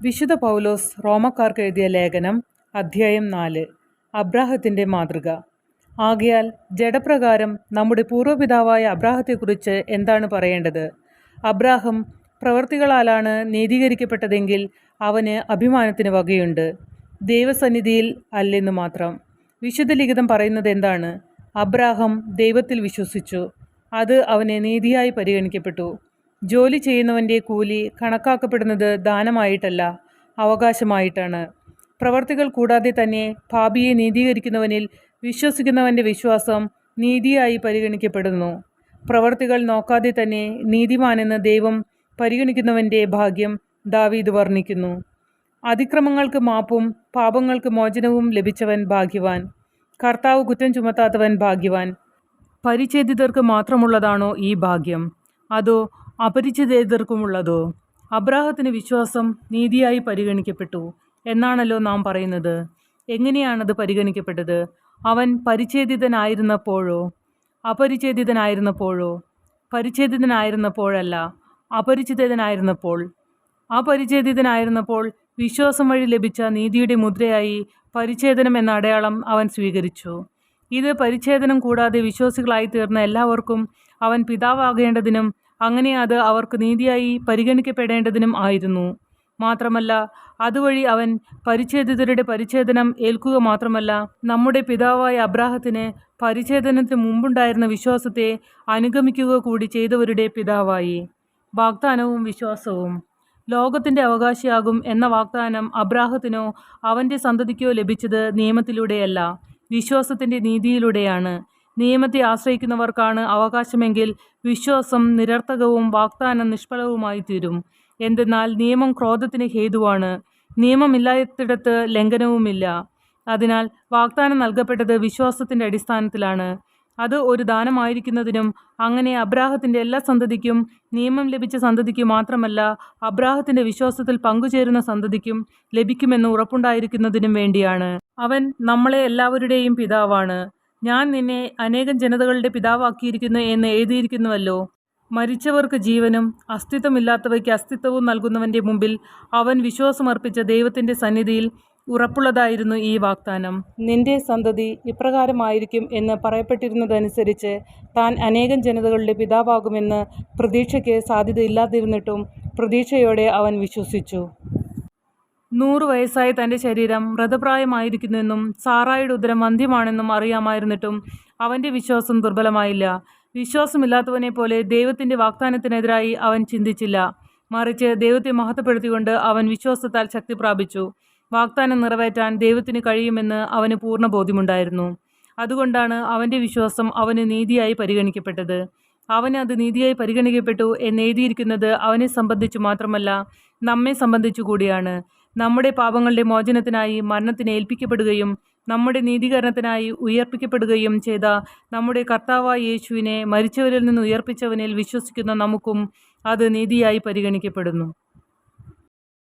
വിശുദ്ധ പൗലോസ് റോമക്കാർക്ക് എഴുതിയ ലേഖനം അധ്യായം 4. അബ്രാഹത്തിൻ്റെ മാതൃക. ആകയാൽ ജഡപ്രകാരം നമ്മുടെ പൂർവ്വപിതാവായ അബ്രാഹത്തെക്കുറിച്ച് എന്താണ് പറയേണ്ടത്? അബ്രാഹം പ്രവൃത്തികളാലാണ് നീതീകരിക്കപ്പെട്ടതെങ്കിൽ അവന് അഭിമാനത്തിന് വകയുണ്ട്, ദൈവസന്നിധിയിൽ അല്ലെന്നു മാത്രം. വിശുദ്ധ ലിഖിതം പറയുന്നത് എന്താണ്? അബ്രാഹം ദൈവത്തിൽ വിശ്വസിച്ചു, അത് അവന് നീതിയായി പരിഗണിക്കപ്പെട്ടു. ജോലി ചെയ്യുന്നവൻ്റെ കൂലി കണക്കാക്കപ്പെടുന്നത് ദാനമായിട്ടല്ല, അവകാശമായിട്ടാണ്. പ്രവർത്തികൾ കൂടാതെ തന്നെ പാപിയെ നീതീകരിക്കുന്നവനിൽ വിശ്വസിക്കുന്നവൻ്റെ വിശ്വാസം നീതിയായി പരിഗണിക്കപ്പെടുന്നു. പ്രവർത്തികൾ നോക്കാതെ തന്നെ നീതിമാനെന്ന് ദൈവം പരിഗണിക്കുന്നവൻ്റെ ഭാഗ്യം ദാവീദ് വർണ്ണിക്കുന്നു. അതിക്രമങ്ങൾക്ക് മാപ്പും പാപങ്ങൾക്ക് മോചനവും ലഭിച്ചവൻ ഭാഗ്യവാൻ. കർത്താവ് കുറ്റം ചുമത്താത്തവൻ ഭാഗ്യവാൻ. പരിച്ഛേദിതർക്ക് മാത്രമുള്ളതാണോ ഈ ഭാഗ്യം, അതോ അപരിച്ഛേദിതർക്കുമുള്ളതോ? അബ്രാഹത്തിന് വിശ്വാസം നീതിയായി പരിഗണിക്കപ്പെട്ടു എന്നാണല്ലോ നാം പറയുന്നത്. എങ്ങനെയാണത് പരിഗണിക്കപ്പെട്ടത്? അവൻ പരിച്ഛേദിതനായിരുന്നപ്പോഴോ അപരിച്ഛേദിതനായിരുന്നപ്പോഴോ? പരിച്ഛേദിതനായിരുന്നപ്പോഴല്ല, അപരിച്ഛേദിതനായിരുന്നപ്പോൾ. അപരിച്ഛേദിതനായിരുന്നപ്പോൾ വിശ്വാസം വഴി ലഭിച്ച നീതിയുടെ മുദ്രയായി പരിച്ഛേദനം എന്ന അടയാളം അവൻ സ്വീകരിച്ചു. ഇത് പരിച്ഛേദനം കൂടാതെ വിശ്വാസികളായി തീർന്ന എല്ലാവർക്കും അവൻ പിതാവാകേണ്ടതിനും അങ്ങനെ അത് അവർക്ക് നീതിയായി പരിഗണിക്കപ്പെടേണ്ടതിനും ആയിരുന്നു. മാത്രമല്ല, അതുവഴി അവൻ പരിച്ഛേദിതരുടെ പരിച്ഛേദനം ഏൽക്കുക മാത്രമല്ല, നമ്മുടെ പിതാവായ അബ്രാഹത്തിന് പരിച്ഛേദനത്തിന് മുമ്പുണ്ടായിരുന്ന വിശ്വാസത്തെ അനുഗമിക്കുക കൂടി ചെയ്തവരുടെ പിതാവായി. വാഗ്ദാനവും വിശ്വാസവും. ലോകത്തിൻ്റെ അവകാശിയാകും എന്ന വാഗ്ദാനം അബ്രാഹത്തിനോ അവൻ്റെ സന്തതിക്കോ ലഭിച്ചത് നിയമത്തിലൂടെയല്ല, വിശ്വാസത്തിൻ്റെ നീതിയിലൂടെയാണ്. നിയമത്തെ ആശ്രയിക്കുന്നവർക്കാണ് അവകാശമെങ്കിൽ വിശ്വാസം നിരർത്ഥകവും വാഗ്ദാനം നിഷ്ഫലവുമായി തീരും. എന്തെന്നാൽ നിയമം ക്രോധത്തിന് ഹേതുവാണ്, നിയമമില്ലാത്തിടത്ത് ലംഘനവുമില്ല. അതിനാൽ വാഗ്ദാനം നൽകപ്പെട്ടത് വിശ്വാസത്തിൻ്റെ അടിസ്ഥാനത്തിലാണ്. അത് ഒരു ദാനമായിരിക്കുന്നതിനും അങ്ങനെ അബ്രാഹത്തിൻ്റെ എല്ലാ സന്തതിക്കും, നിയമം ലഭിച്ച സന്തതിക്കു മാത്രമല്ല അബ്രാഹത്തിൻ്റെ വിശ്വാസത്തിൽ പങ്കുചേരുന്ന സന്തതിക്കും ലഭിക്കുമെന്ന് ഉറപ്പുണ്ടായിരിക്കുന്നതിനും വേണ്ടിയാണ്. അവൻ നമ്മളെ എല്ലാവരുടെയും പിതാവാണ്. ഞാൻ നിന്നെ അനേകം ജനതകളുടെ പിതാവാക്കിയിരിക്കുന്നു എന്ന് എഴുതിയിരിക്കുന്നുവല്ലോ. മരിച്ചവർക്ക് ജീവനും അസ്തിത്വമില്ലാത്തവയ്ക്ക് അസ്തിത്വവും നൽകുന്നവൻ്റെ മുമ്പിൽ അവൻ വിശ്വാസമർപ്പിച്ച ദൈവത്തിൻ്റെ സന്നിധിയിൽ ഉറപ്പുള്ളതായിരുന്നു ഈ വാഗ്ദാനം. നിന്റെ സന്തതി ഇപ്രകാരമായിരിക്കും എന്ന് പറയപ്പെട്ടിരുന്നതനുസരിച്ച് താൻ അനേകം ജനതകളുടെ പിതാവാകുമെന്ന് പ്രതീക്ഷയ്ക്ക് സാധ്യതയില്ലാതിരുന്നിട്ടും പ്രതീക്ഷയോടെ അവൻ വിശ്വസിച്ചു. 100 വയസ്സായ തൻ്റെ ശരീരം വ്രതപ്രായമായിരിക്കുന്നെന്നും സാറായുടെ ഉദരം വന്ധ്യമാണെന്നും അറിയാമായിരുന്നിട്ടും അവൻ്റെ വിശ്വാസം ദുർബലമായില്ല. വിശ്വാസമില്ലാത്തവനെ പോലെ ദൈവത്തിൻ്റെ വാഗ്ദാനത്തിനെതിരായി അവൻ ചിന്തിച്ചില്ല. മറിച്ച് ദൈവത്തെ മഹത്വപ്പെടുത്തിക്കൊണ്ട് അവൻ വിശ്വാസത്താൽ ശക്തി പ്രാപിച്ചു. വാഗ്ദാനം നിറവേറ്റാൻ ദൈവത്തിന് കഴിയുമെന്ന് അവന് പൂർണ്ണ ബോധ്യമുണ്ടായിരുന്നു. അതുകൊണ്ടാണ് അവൻ്റെ വിശ്വാസം അവന് നീതിയായി പരിഗണിക്കപ്പെട്ടത്. അവന് അത് നീതിയായി പരിഗണിക്കപ്പെട്ടു എന്നെഴുതിയിരിക്കുന്നത് അവനെ സംബന്ധിച്ചു മാത്രമല്ല, നമ്മെ സംബന്ധിച്ചു കൂടിയാണ്. നമ്മുടെ പാപങ്ങളുടെ മോചനത്തിനായി മരണത്തിന് ഏൽപ്പിക്കപ്പെടുകയും നമ്മുടെ നീതീകരണത്തിനായി ഉയർപ്പിക്കപ്പെടുകയും ചെയ്ത നമ്മുടെ കർത്താവായ യേശുവിനെ മരിച്ചവരിൽ നിന്ന് ഉയർപ്പിച്ചവനിൽ വിശ്വസിക്കുന്ന നമുക്കും അത് നീതിയായി പരിഗണിക്കപ്പെടുന്നു.